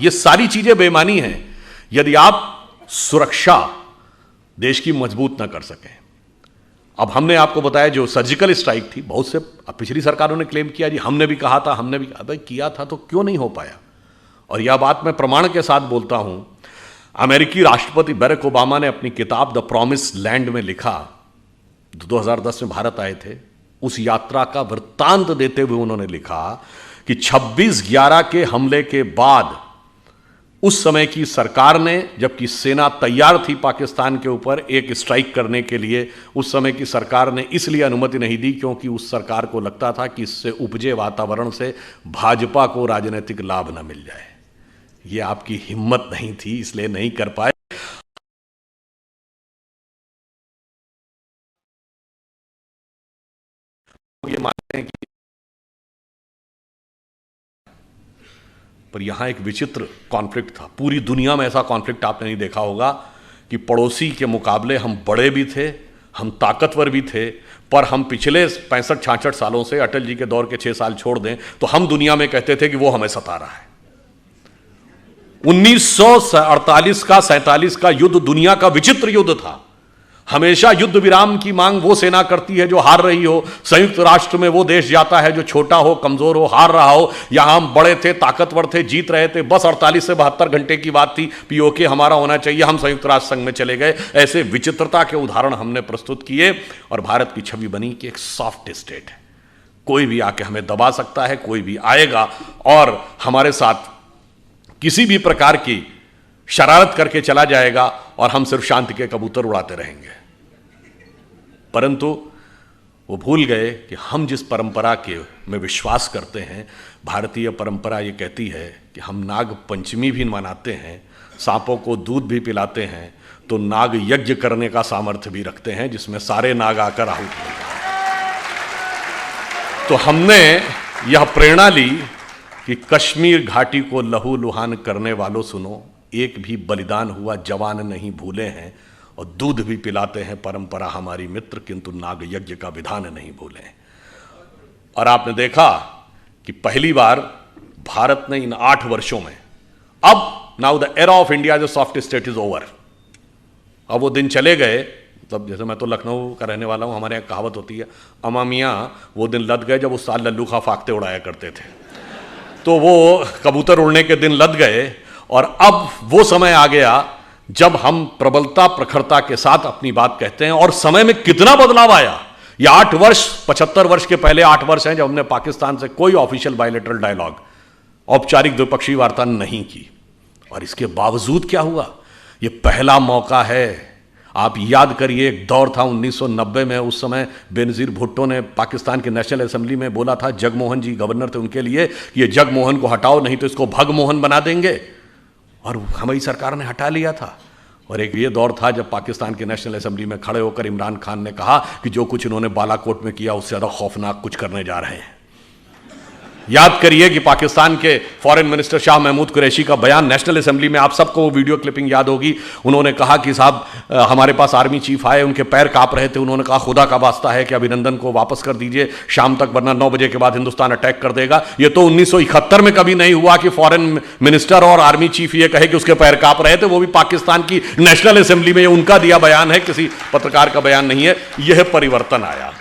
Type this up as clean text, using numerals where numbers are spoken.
ये सारी चीजें बेईमानी हैं यदि आप सुरक्षा देश की मजबूत ना कर सकें। अब हमने आपको बताया जो सर्जिकल स्ट्राइक थी, बहुत से पिछली सरकारों ने क्लेम किया जी हमने भी कहा था, हमने भी भाई किया था तो क्यों नहीं हो पाया। और यह बात मैं प्रमाण के साथ बोलता हूं, अमेरिकी राष्ट्रपति बराक ओबामा ने अपनी किताब द प्रॉमिस लैंड में लिखा, 2010 में भारत आए थे, उस यात्रा का वृत्तांत देते हुए उन्होंने लिखा कि 26/11 के हमले के बाद उस समय की सरकार ने, जबकि सेना तैयार थी पाकिस्तान के ऊपर एक स्ट्राइक करने के लिए, उस समय की सरकार ने इसलिए अनुमति नहीं दी क्योंकि उस सरकार को लगता था कि इससे उपजे वातावरण से भाजपा को राजनीतिक लाभ न मिल जाए। ये आपकी हिम्मत नहीं थी, इसलिए नहीं कर पाए। ये मानते हैं कि पर यहां एक विचित्र कॉन्फ्लिक्ट था। पूरी दुनिया में ऐसा कॉन्फ्लिक्ट आपने नहीं देखा होगा कि पड़ोसी के मुकाबले हम बड़े भी थे, हम ताकतवर भी थे, पर हम पिछले 65-66 सालों से, अटल जी के दौर के 6 साल छोड़ दें तो हम दुनिया में कहते थे कि वो हमें सता रहा है। 1948 का 47 का युद्ध दुनिया का विचित्र युद्ध था। हमेशा युद्ध विराम की मांग वो सेना करती है जो हार रही हो, संयुक्त राष्ट्र में वो देश जाता है जो छोटा हो, कमजोर हो, हार रहा हो। यहां हम बड़े थे, ताकतवर थे, जीत रहे थे, बस 48 से 72 घंटे की बात थी, पीओके हमारा होना चाहिए, हम संयुक्त राष्ट्र संघ में चले गए। ऐसे विचित्रता के उदाहरण हमने प्रस्तुत किए और भारत की छवि बनी कि एक सॉफ्ट स्टेट है, कोई भी आके हमें दबा सकता है, कोई भी आएगा और हमारे साथ किसी भी प्रकार की शरारत करके चला जाएगा और हम सिर्फ शांति के कबूतर उड़ाते रहेंगे। परंतु वो भूल गए कि हम जिस परंपरा के में विश्वास करते हैं, भारतीय परंपरा ये कहती है कि हम नाग पंचमी भी मनाते हैं, सांपों को दूध भी पिलाते हैं, तो नाग यज्ञ करने का सामर्थ्य भी रखते हैं जिसमें सारे नाग आकर आहुति देंगे। तो हमने यह प्रेरणा ली कि कश्मीर घाटी को लहू लुहान करने वालों सुनो, एक भी बलिदान हुआ जवान नहीं भूले हैं, और दूध भी पिलाते हैं परंपरा हमारी मित्र, किंतु नाग यज्ञ का विधान नहीं भूले। और आपने देखा कि पहली बार भारत ने इन 8 वर्षों में, अब now the era of India जो सॉफ्ट स्टेट इज ओवर, अब वो दिन चले गए। मतलब जैसे मैं तो लखनऊ का रहने वाला हूं, हमारे यहाँ कहावत होती है, अमा मियाँ वो दिन लद गए जब उस साल लल्लू खा फाकते उड़ाया करते थे। तो वो कबूतर उड़ने के दिन लद गए और अब वो समय आ गया जब हम प्रबलता प्रखरता के साथ अपनी बात कहते हैं। और समय में कितना बदलाव आया। ये 8 वर्ष, 75 वर्ष के पहले 8 वर्ष हैं जब हमने पाकिस्तान से कोई ऑफिशियल बायलैटरल डायलॉग, औपचारिक द्विपक्षीय वार्ता नहीं की। और इसके बावजूद क्या हुआ, ये पहला मौका है। आप याद करिए, एक दौर था 1990 में, उस समय बेनजीर भुट्टो ने पाकिस्तान की नेशनल असेंबली में बोला था, जगमोहन जी गवर्नर थे उनके लिए, ये जगमोहन को हटाओ नहीं तो इसको भगमोहन बना देंगे। और हमारी सरकार ने हटा लिया था। और एक ये दौर था जब पाकिस्तान की नेशनल असेंबली में खड़े होकर इमरान खान ने कहा कि जो कुछ इन्होंने बालाकोट में किया उससे ज़्यादा खौफनाक कुछ करने जा रहे हैं। याद करिए कि पाकिस्तान के फॉरेन मिनिस्टर शाह महमूद कुरैशी का बयान नेशनल असेंबली में, आप सबको वो वीडियो क्लिपिंग याद होगी। उन्होंने कहा कि साहब हमारे पास आर्मी चीफ आए, उनके पैर कांप रहे थे, उन्होंने कहा खुदा का वास्ता है कि अभिनंदन को वापस कर दीजिए शाम तक, वरना 9 बजे के बाद हिंदुस्तान अटैक कर देगा। ये तो 1971 में कभी नहीं हुआ कि फॉरेन मिनिस्टर और आर्मी चीफ ये कहे कि उसके पैर कांप रहे थे, वो भी पाकिस्तान की नेशनल असेंबली में। उनका दिया बयान है, किसी पत्रकार का बयन नहीं है। यह परिवर्तन आया।